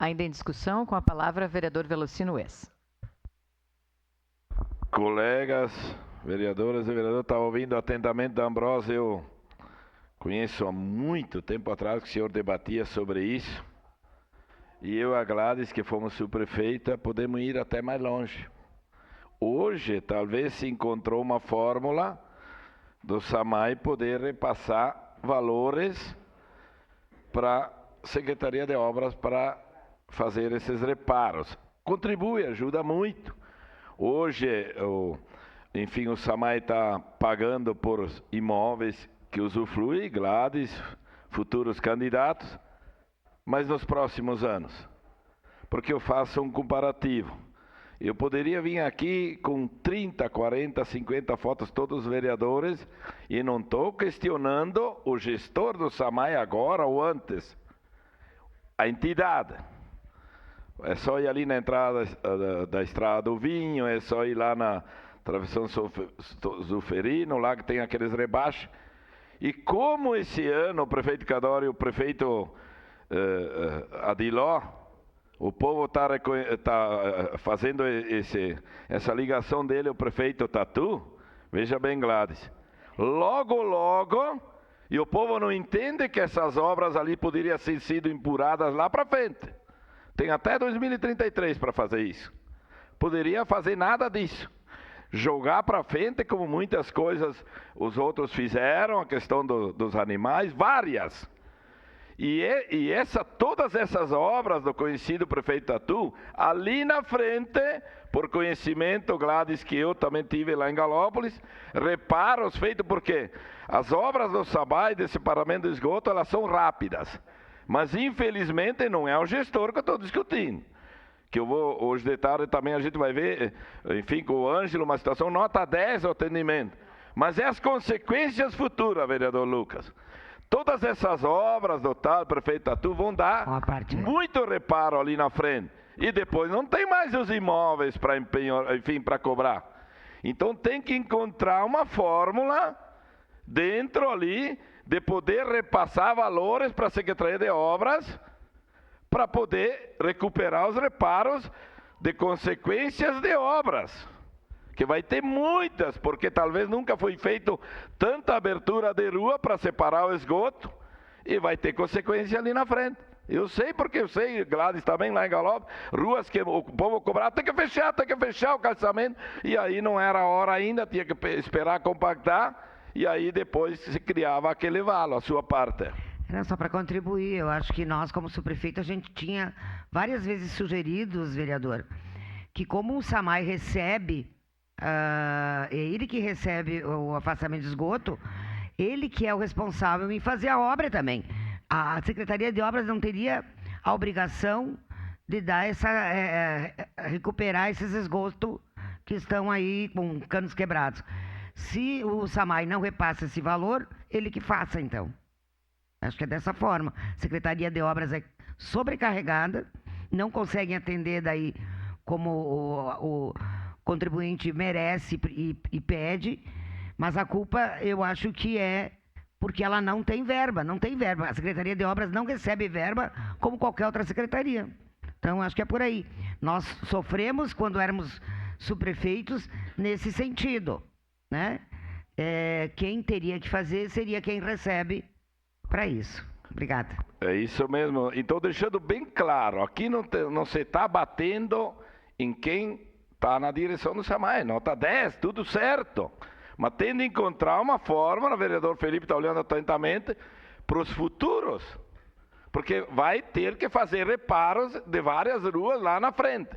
Ainda em discussão, com a palavra, vereador Velocino Wes. Colegas, vereadoras e vereadores, estava ouvindo atentamente da Ambrósio. Eu conheço há muito tempo atrás que o senhor debatia sobre isso. E eu e a Gladys, que fomos subprefeita, podemos ir até mais longe. Hoje, talvez se encontrou uma fórmula do SAMAI poder repassar valores para a Secretaria de Obras para fazer esses reparos. Contribui, ajuda muito. Hoje, o SAMAI está pagando por imóveis que usufrui, Gladys, futuros candidatos, mas nos próximos anos. Porque eu faço um comparativo. Eu poderia vir aqui com 30, 40, 50 fotos, todos os vereadores, e não estou questionando o gestor do SAMAI agora ou antes. A entidade. É só ir ali na entrada da Estrada do Vinho, é só ir lá na Travessão Zuferino, lá que tem aqueles rebaixos. E como esse ano o prefeito Cadório e o prefeito Adiló, o povo está fazendo essa ligação dele, o prefeito Tatu, veja bem, Gladys. Logo, e o povo não entende que essas obras ali poderiam ter sido empurradas lá para frente. Tem até 2033 para fazer isso. Poderia fazer nada disso. Jogar para frente, como muitas coisas os outros fizeram, a questão dos animais, várias. Todas essas obras do conhecido prefeito Tatu, ali na frente, por conhecimento, Gladys, que eu também tive lá em Galópolis, reparos feitos porque as obras do SAMAI de separamento do esgoto, elas são rápidas. Mas infelizmente não é o gestor que eu estou discutindo. Que eu vou, hoje de tarde também a gente vai ver, enfim, com o Ângelo, uma situação nota 10 o atendimento. Mas é as consequências futuras, vereador Lucas. Todas essas obras do tal prefeito Tatu vão dar muito reparo ali na frente. E depois não tem mais os imóveis para empenhar, enfim, para cobrar. Então tem que encontrar uma fórmula dentro ali de poder repassar valores para a Secretaria de Obras para poder recuperar os reparos de consequências de obras. Que vai ter muitas, porque talvez nunca foi feito tanta abertura de rua para separar o esgoto e vai ter consequência ali na frente. Eu sei porque eu sei, Gladys também lá em Galópolis, ruas que o povo cobrava, tem que fechar o calçamento, e aí não era a hora ainda, tinha que esperar compactar, e aí depois se criava aquele valo, a sua parte. Era só para contribuir, eu acho que nós como subprefeito a gente tinha várias vezes sugerido, vereador, que como o SAMAI recebe, é ele que recebe o afastamento de esgoto, ele que é o responsável em fazer a obra também. A Secretaria de Obras não teria a obrigação de dar recuperar esses esgotos que estão aí com canos quebrados. Se o SAMAI não repassa esse valor, ele que faça então. Acho que é dessa forma. A Secretaria de Obras é sobrecarregada, não conseguem atender daí como o contribuinte merece e pede, mas a culpa eu acho que é porque ela não tem verba. A Secretaria de Obras não recebe verba como qualquer outra secretaria. Então, acho que é por aí. Nós sofremos quando éramos subprefeitos nesse sentido, né? Quem teria que fazer seria quem recebe para isso. Obrigada. É isso mesmo. Então, deixando bem claro, aqui não se está batendo em quem está na direção do SAMAI. Nota 10, tudo certo. Mas tem de encontrar uma forma, o vereador Felipe está olhando atentamente, para os futuros. Porque vai ter que fazer reparos de várias ruas lá na frente.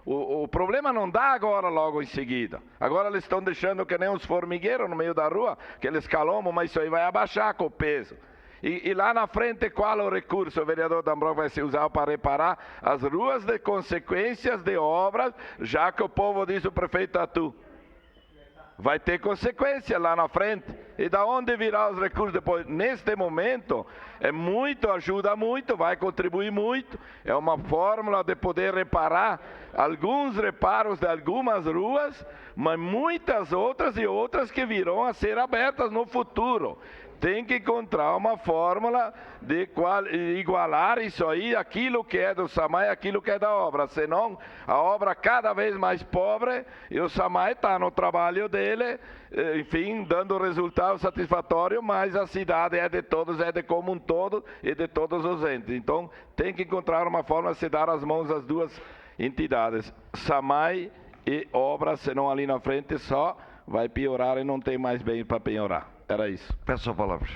O problema não dá agora, logo em seguida. Agora eles estão deixando que nem uns formigueiros no meio da rua, aqueles calomos, mas isso aí vai abaixar com o peso. E lá na frente, qual é o recurso, o vereador D'Ambrosio, vai ser usado para reparar as ruas de consequências de obras, já que o povo diz o prefeito Tatu. Vai ter consequência lá na frente. E da onde virá os recursos depois? Neste momento, ajuda muito, vai contribuir muito. É uma fórmula de poder reparar alguns reparos de algumas ruas, mas muitas outras e outras que virão a ser abertas no futuro. tem que encontrar uma fórmula de igualar isso aí, aquilo que é do SAMAI, aquilo que é da obra. Senão, a obra cada vez mais pobre e o SAMAI está no trabalho dele, enfim, dando resultado satisfatório, mas a cidade é de todos, é de como um todo e de todos os entes. Então, tem que encontrar uma forma de se dar as mãos às duas entidades, SAMAI e obra, senão ali na frente só vai piorar e não tem mais bem para piorar. Era isso. Peço a palavra.